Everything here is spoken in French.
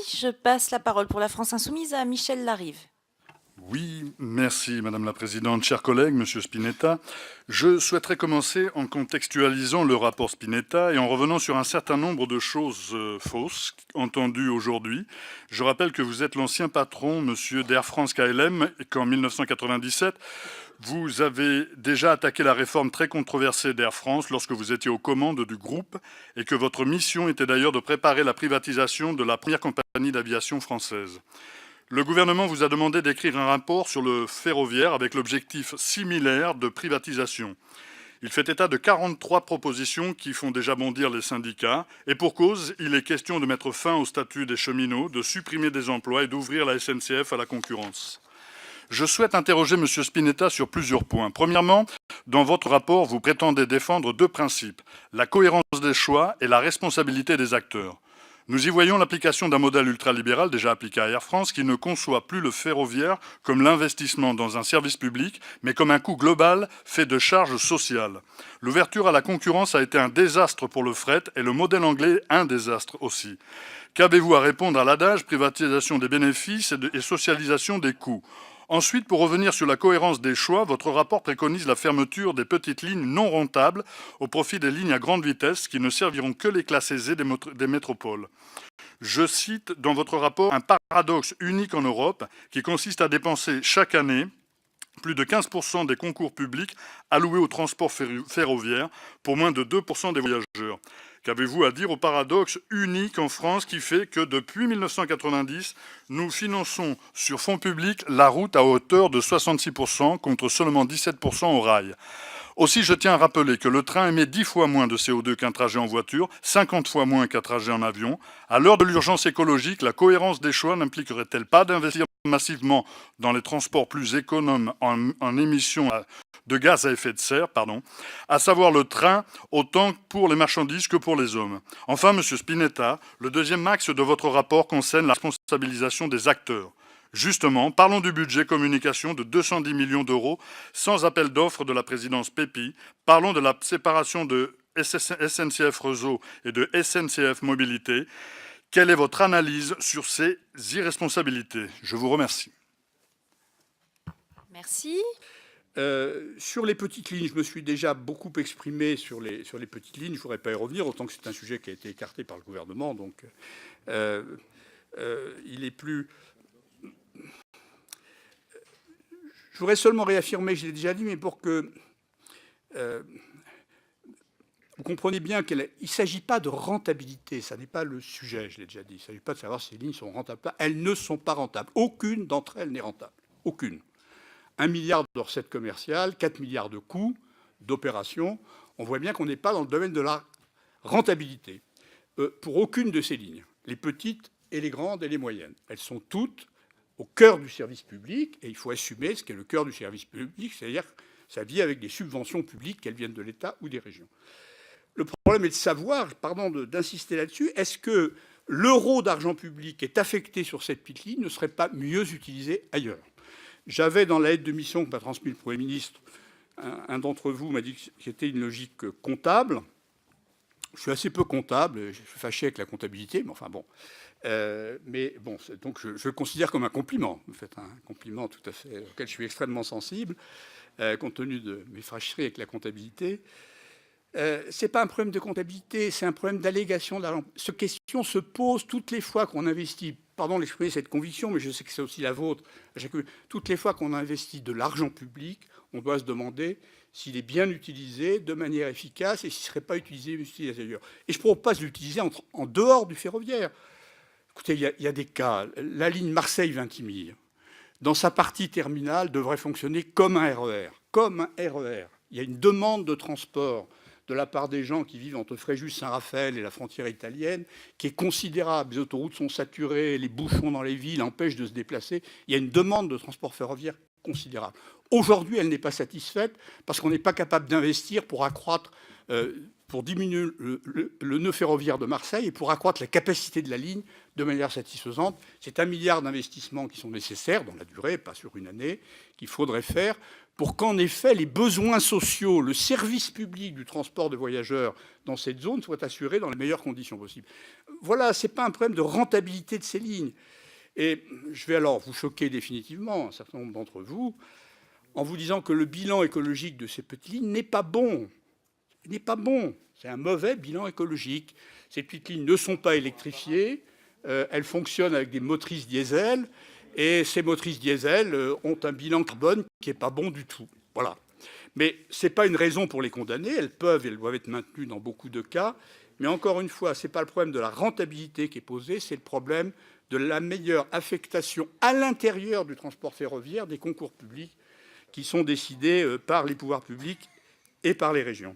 Je passe la parole pour la France Insoumise à Michel Larive. Oui, merci Madame la Présidente. Chers collègues, Monsieur Spinetta, je souhaiterais commencer en contextualisant le rapport Spinetta et en revenant sur un certain nombre de choses fausses entendues aujourd'hui. Je rappelle que vous êtes l'ancien patron, Monsieur d'Air France KLM, et qu'en 1997, vous avez déjà attaqué la réforme très controversée d'Air France lorsque vous étiez aux commandes du groupe et que votre mission était d'ailleurs de préparer la privatisation de la première compagnie d'aviation française. Le gouvernement vous a demandé d'écrire un rapport sur le ferroviaire avec l'objectif similaire de privatisation. Il fait état de 43 propositions qui font déjà bondir les syndicats. Et pour cause, il est question de mettre fin au statut des cheminots, de supprimer des emplois et d'ouvrir la SNCF à la concurrence. Je souhaite interroger M. Spinetta sur plusieurs points. Premièrement, dans votre rapport, vous prétendez défendre deux principes, la cohérence des choix et la responsabilité des acteurs. Nous y voyons l'application d'un modèle ultralibéral déjà appliqué à Air France qui ne conçoit plus le ferroviaire comme l'investissement dans un service public, mais comme un coût global fait de charges sociales. L'ouverture à la concurrence a été un désastre pour le fret et le modèle anglais un désastre aussi. Qu'avez-vous à répondre à l'adage privatisation des bénéfices et socialisation des coûts ? Ensuite, pour revenir sur la cohérence des choix, votre rapport préconise la fermeture des petites lignes non rentables au profit des lignes à grande vitesse qui ne serviront que les classes aisées des métropoles. Je cite dans votre rapport un paradoxe unique en Europe qui consiste à dépenser chaque année plus de 15% des concours publics alloués au transport ferroviaire pour moins de 2% des voyageurs. Qu'avez-vous à dire au paradoxe unique en France qui fait que depuis 1990, nous finançons sur fonds publics la route à hauteur de 66% contre seulement 17% au rail ? Aussi, je tiens à rappeler que le train émet 10 fois moins de CO2 qu'un trajet en voiture, 50 fois moins qu'un trajet en avion. À l'heure de l'urgence écologique, la cohérence des choix n'impliquerait-elle pas d'investir massivement dans les transports plus économes en émissions de gaz à effet de serre, à savoir le train, autant pour les marchandises que pour les hommes. Enfin, M. Spinetta, le deuxième axe de votre rapport concerne la responsabilisation des acteurs. Justement, parlons du budget communication de 210 millions d'euros sans appel d'offres de la présidence Pépi. Parlons de la séparation de SNCF Réseau et de SNCF Mobilité. Quelle est votre analyse sur ces irresponsabilités ? Je vous remercie. Merci. Sur les petites lignes, je me suis déjà beaucoup exprimé sur les petites lignes. Je ne voudrais pas y revenir, autant que c'est un sujet qui a été écarté par le gouvernement. Donc, il est plus... Je voudrais seulement réaffirmer, je l'ai déjà dit, mais pour que vous compreniez bien qu'il ne s'agit pas de rentabilité, ça n'est pas le sujet, je l'ai déjà dit. Il ne s'agit pas de savoir si les lignes sont rentables. Elles ne sont pas rentables. Aucune d'entre elles n'est rentable. Aucune. 1 milliard de recettes commerciales, 4 milliards de coûts d'opération. On voit bien qu'on n'est pas dans le domaine de la rentabilité. Pour aucune de ces lignes, les petites et les grandes et les moyennes. Elles sont toutes au cœur du service public, et il faut assumer ce qu'est le cœur du service public, c'est-à-dire sa vie avec des subventions publiques, qu'elles viennent de l'État ou des régions. Le problème est de savoir, pardon d'insister là-dessus, est-ce que l'euro d'argent public est affecté sur cette petite ligne ne serait pas mieux utilisé ailleurs ? J'avais dans la lettre de mission que m'a transmis le Premier ministre, un d'entre vous m'a dit que c'était une logique comptable. Je suis assez peu comptable, je suis fâché avec la comptabilité, mais enfin bon. Mais bon, donc je le considère comme un compliment. Vous faites un compliment tout à fait auquel je suis extrêmement sensible, compte tenu de mes fâcheries avec la comptabilité. Ce n'est pas un problème de comptabilité, c'est un problème d'allégation d'argent. Cette question se pose toutes les fois qu'on investit, pardon d'exprimer cette conviction, mais je sais que c'est aussi la vôtre, toutes les fois qu'on investit de l'argent public, on doit se demander s'il est bien utilisé, de manière efficace, et s'il ne serait pas utilisé ailleurs. Et je ne propose pas de l'utiliser en dehors du ferroviaire. Écoutez, il y a des cas. La ligne Marseille-Vintimille, dans sa partie terminale, devrait fonctionner comme un RER. Comme un RER. Il y a une demande de transport de la part des gens qui vivent entre Fréjus-Saint-Raphaël et la frontière italienne, qui est considérable. Les autoroutes sont saturées, les bouchons dans les villes empêchent de se déplacer. Il y a une demande de transport ferroviaire considérable. Aujourd'hui, elle n'est pas satisfaite parce qu'on n'est pas capable d'investir pour accroître, pour diminuer le nœud ferroviaire de Marseille et pour accroître la capacité de la ligne de manière satisfaisante. C'est 1 milliard d'investissements qui sont nécessaires dans la durée, pas sur une année, qu'il faudrait faire pour qu'en effet les besoins sociaux, le service public du transport de voyageurs dans cette zone soient assurés dans les meilleures conditions possibles. Voilà, ce n'est pas un problème de rentabilité de ces lignes. Et je vais alors vous choquer définitivement, un certain nombre d'entre vous, en vous disant que le bilan écologique de ces petites lignes n'est pas bon. Il n'est pas bon. C'est un mauvais bilan écologique. Ces petites lignes ne sont pas électrifiées. Elles fonctionnent avec des motrices diesel. Et ces motrices diesel ont un bilan carbone qui n'est pas bon du tout. Voilà. Mais ce n'est pas une raison pour les condamner. Elles peuvent et elles doivent être maintenues dans beaucoup de cas. Mais encore une fois, ce n'est pas le problème de la rentabilité qui est posé, c'est le problème de la meilleure affectation à l'intérieur du transport ferroviaire des concours publics qui sont décidés par les pouvoirs publics et par les régions.